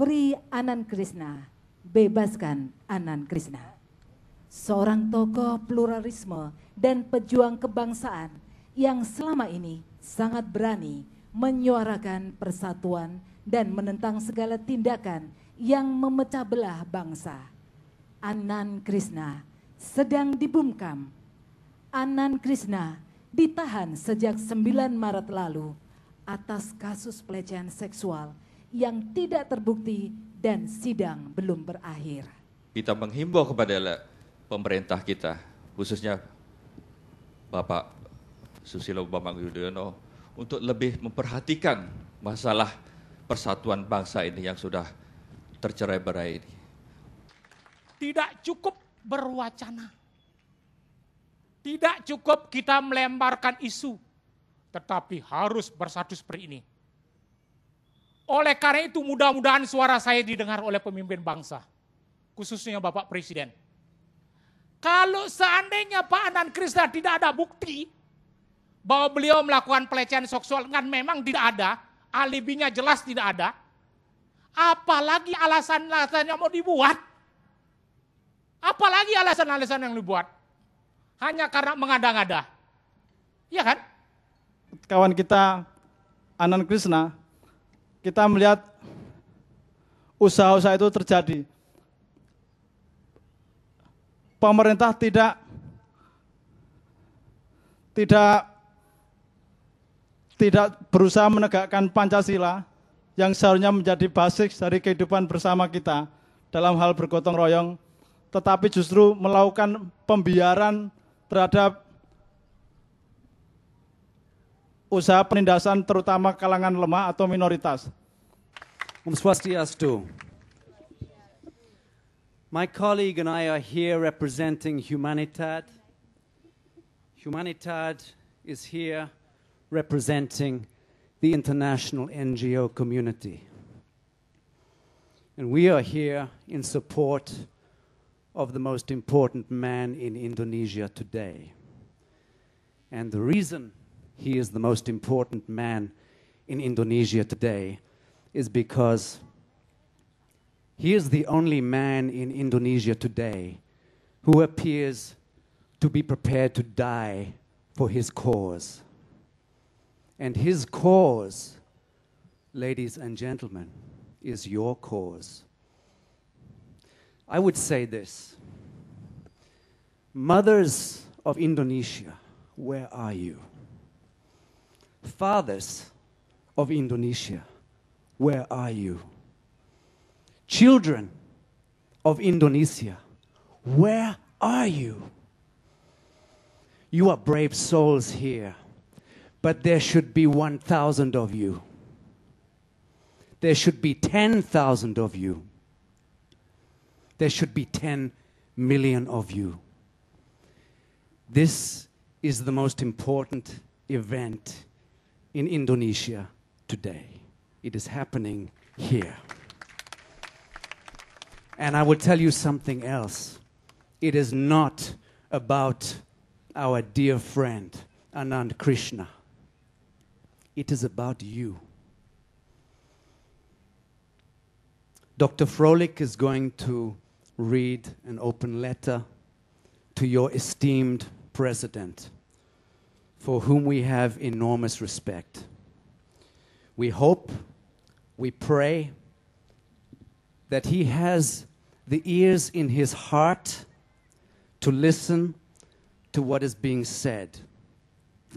Free Anand Krishna, bebaskan Anand Krishna. Seorang tokoh pluralisme dan pejuang kebangsaan yang selama ini sangat berani menyuarakan persatuan dan menentang segala tindakan yang memecah belah bangsa. Anand Krishna sedang dibungkam. Anand Krishna ditahan sejak 9 Maret lalu atas kasus pelecehan seksual yang tidak terbukti dan sidang belum berakhir. Kita menghimbau kepada pemerintah kita, khususnya Bapak Susilo Bambang Yudhoyono, untuk lebih memperhatikan masalah persatuan bangsa ini yang sudah tercerai-berai ini. Tidak cukup berwacana. Tidak cukup kita melemparkan isu, tetapi harus bersatu seperti ini. Oleh karena itu mudah-mudahan suara saya didengar oleh pemimpin bangsa, khususnya Bapak Presiden. Kalau seandainya Pak Anand Krishna tidak ada bukti bahwa beliau melakukan pelecehan seksual, kan memang tidak ada, alibinya jelas tidak ada, apalagi alasan-alasan yang mau dibuat. Apalagi alasan-alasan yang dibuat. Hanya karena mengada-ngada. Iya kan? Kawan kita Anand Krishna, kita melihat usaha-usaha itu terjadi. Pemerintah tidak berusaha menegakkan Pancasila yang seharusnya menjadi basis dari kehidupan bersama kita dalam hal bergotong royong, tetapi justru melakukan pembiaran terhadap usaha penindasan terutama kalangan lemah atau minoritas. Om Swastiastu. My colleague and I are here representing Humanitad. Humanitad is here representing the international NGO community. And we are here in support of the most important man in Indonesia today. And the reason he is the most important man in Indonesia today is because he is the only man in Indonesia today who appears to be prepared to die for his cause. And his cause, ladies and gentlemen, is your cause. I would say this. Mothers of Indonesia, where are you? Fathers of Indonesia, where are you? Children of Indonesia, where are you? You are brave souls here, but there should be 1,000 of you. There should be 10,000 of you. There should be 10 million of you. This is the most important event in Indonesia today. It is happening here. And I will tell you something else. It is not about our dear friend, Anand Krishna. It is about you. Dr. Froelich is going to read an open letter to your esteemed president, for whom we have enormous respect. We hope, we pray that he has the ears in his heart to listen to what is being said.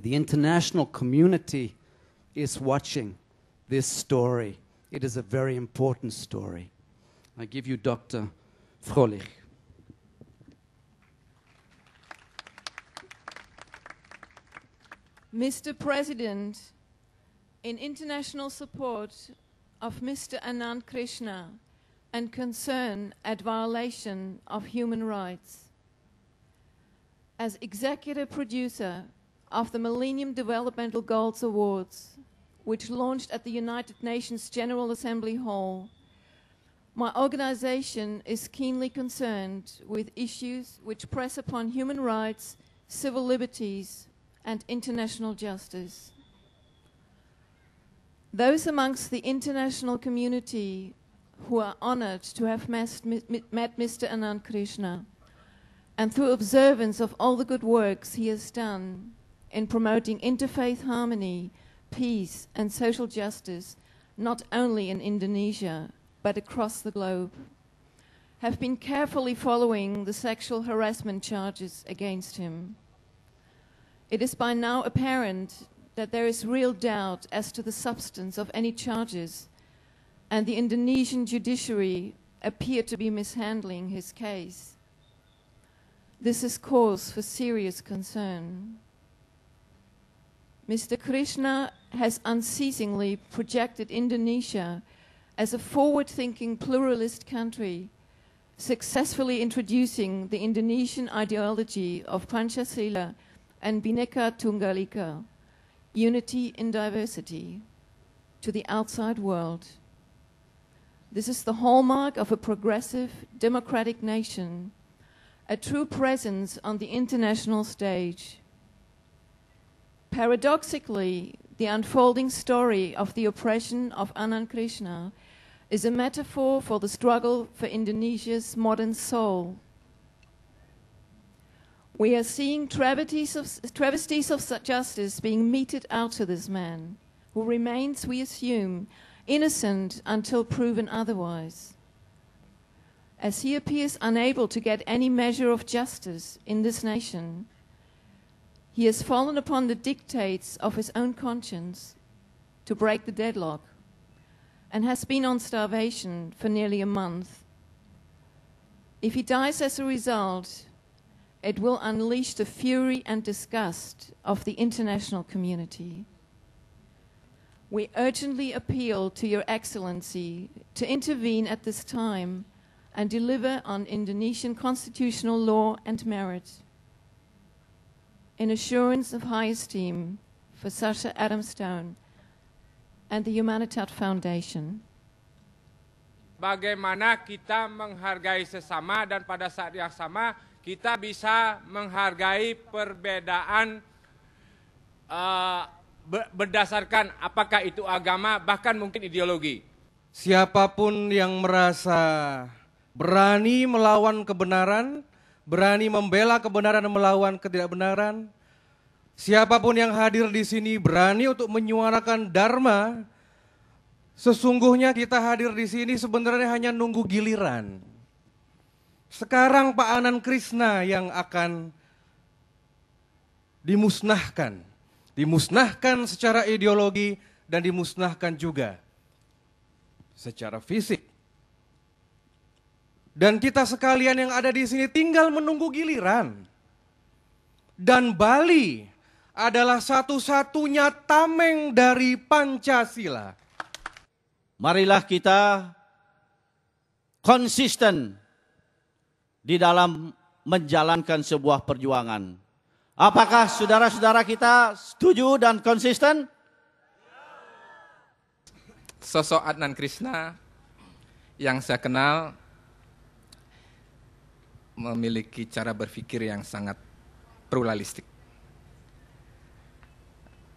The international community is watching this story. It is a very important story. I give you Dr. Froelich. Mr. President, in international support of Mr. Anand Krishna and concern at violation of human rights, as executive producer of the Millennium Developmental Goals Awards, which launched at the United Nations General Assembly Hall, my organization is keenly concerned with issues which press upon human rights, civil liberties, and international justice. Those amongst the international community who are honored to have met Mr. Anand Krishna, and through observance of all the good works he has done in promoting interfaith harmony, peace, and social justice, not only in Indonesia, but across the globe, have been carefully following the sexual harassment charges against him. It is by now apparent that there is real doubt as to the substance of any charges, and the Indonesian judiciary appear to be mishandling his case. This is cause for serious concern. Mr. Krishna has unceasingly projected Indonesia as a forward-thinking pluralist country, successfully introducing the Indonesian ideology of Pancasila and Bhinneka Tunggal Ika, unity in diversity, to the outside world. This is the hallmark of a progressive, democratic nation, a true presence on the international stage. Paradoxically, the unfolding story of the oppression of Anand Krishna is a metaphor for the struggle for Indonesia's modern soul. We are seeing travesties of justice being meted out to this man, who remains, we assume, innocent until proven otherwise. As he appears unable to get any measure of justice in this nation, he has fallen upon the dictates of his own conscience to break the deadlock, and has been on starvation for nearly a month. If he dies as a result, it will unleash the fury and disgust of the international community. We urgently appeal to Your Excellency to intervene at this time and deliver on Indonesian constitutional law and merit. In assurance of high esteem for Sasha Adam Stone and the Humanitat Foundation. Bagaimana kita menghargai sesama dan pada saat yang sama kita bisa menghargai perbedaan berdasarkan apakah itu agama, bahkan mungkin ideologi. Siapapun yang merasa berani melawan kebenaran, berani membela kebenaran dan melawan ketidakbenaran, siapapun yang hadir di sini berani untuk menyuarakan dharma, sesungguhnya kita hadir di sini sebenarnya hanya nunggu giliran. Sekarang Pak Anand Krishna yang akan dimusnahkan. Dimusnahkan secara ideologi dan dimusnahkan juga secara fisik. Dan kita sekalian yang ada di sini tinggal menunggu giliran. Dan Bali adalah satu-satunya tameng dari Pancasila. Marilah kita konsisten di dalam menjalankan sebuah perjuangan. Apakah saudara-saudara kita setuju dan konsisten? Sosok Anand Krishna yang saya kenal memiliki cara berpikir yang sangat pluralistik.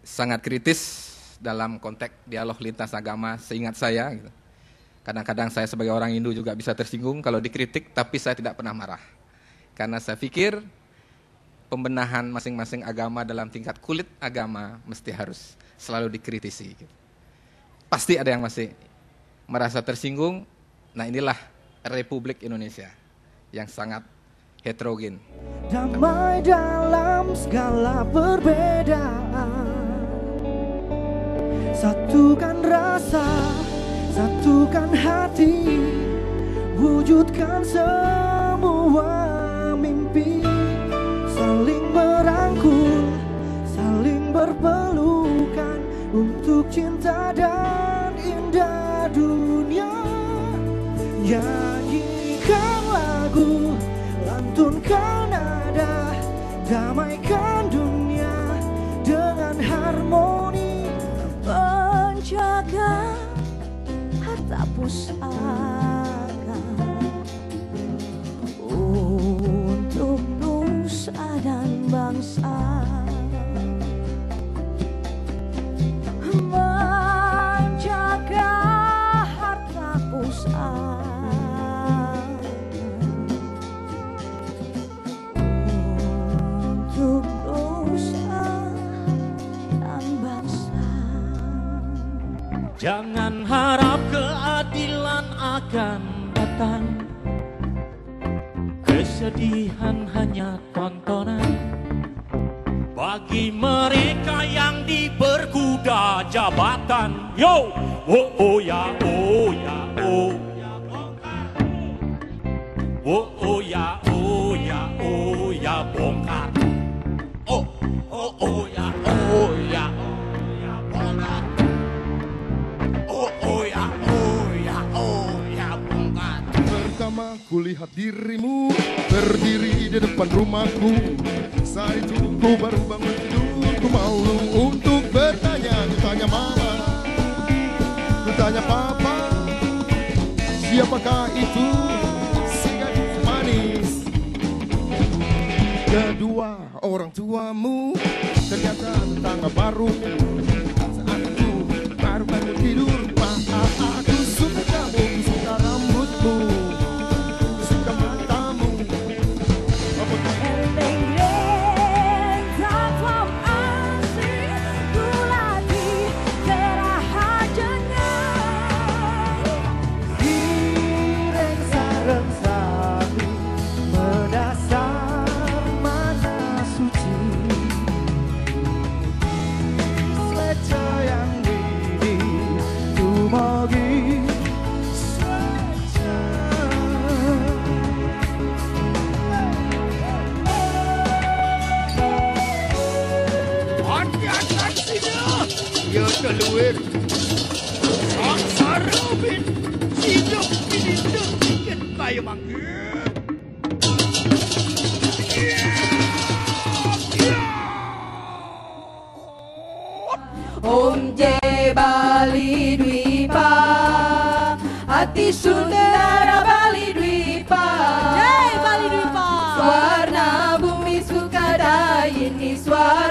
Sangat kritis dalam konteks dialog lintas agama, seingat saya. Gitu. Kadang-kadang saya sebagai orang Hindu juga bisa tersinggung kalau dikritik, tapi saya tidak pernah marah. Karena saya pikir pembenahan masing-masing agama dalam tingkat kulit agama mesti harus selalu dikritisi. Gitu. Pasti ada yang masih merasa tersinggung. Nah inilah Republik Indonesia yang sangat heterogen. Damai dalam segala perbedaan, satukan rasa, satukan hati, wujudkan semua mimpi, saling merangkul, saling berpelukan untuk cinta dan indah dunia. Nyanyikan lagu, lantunkan nada, damaikan dunia dengan harmoni. Menjaga harta pusaka untuk nusa dan bangsa. Menjaga harta pusaka untuk nusa dan bangsa. Jangan harap keadilan akan datang, kesedihan hanya tontonan bagi mereka yang diperkuda jabatan. Yo, oh oh ya, oh ya, oh ya, oh oh ya, oh ya, oh ya, bongkar. Oh oh oh ya, oh ya, oh ya, bongkar. Oh oh ya, oh ya, oh ya, bongkar. Pertama kulihat dirimu berdiri di depan rumahku. Saat itu ku baru bangun tidur, ku malu untuk bertanya. Ku tanya mama, ku tanya papa, siapakah itu si gadis manis? Kedua orang tuamu ternyata tetangga baru. Saat itu baru bangun tidur, aku suka kamu, suka rambutmu, suka matamu. Keluar Sarubin hidup ini demikian kayu manggil. Om Jai Bali Dwipa, Ati Sundara Bali Dwipa, Jai Bali Dwipa, Swarna Bumi Sukada ini Swara.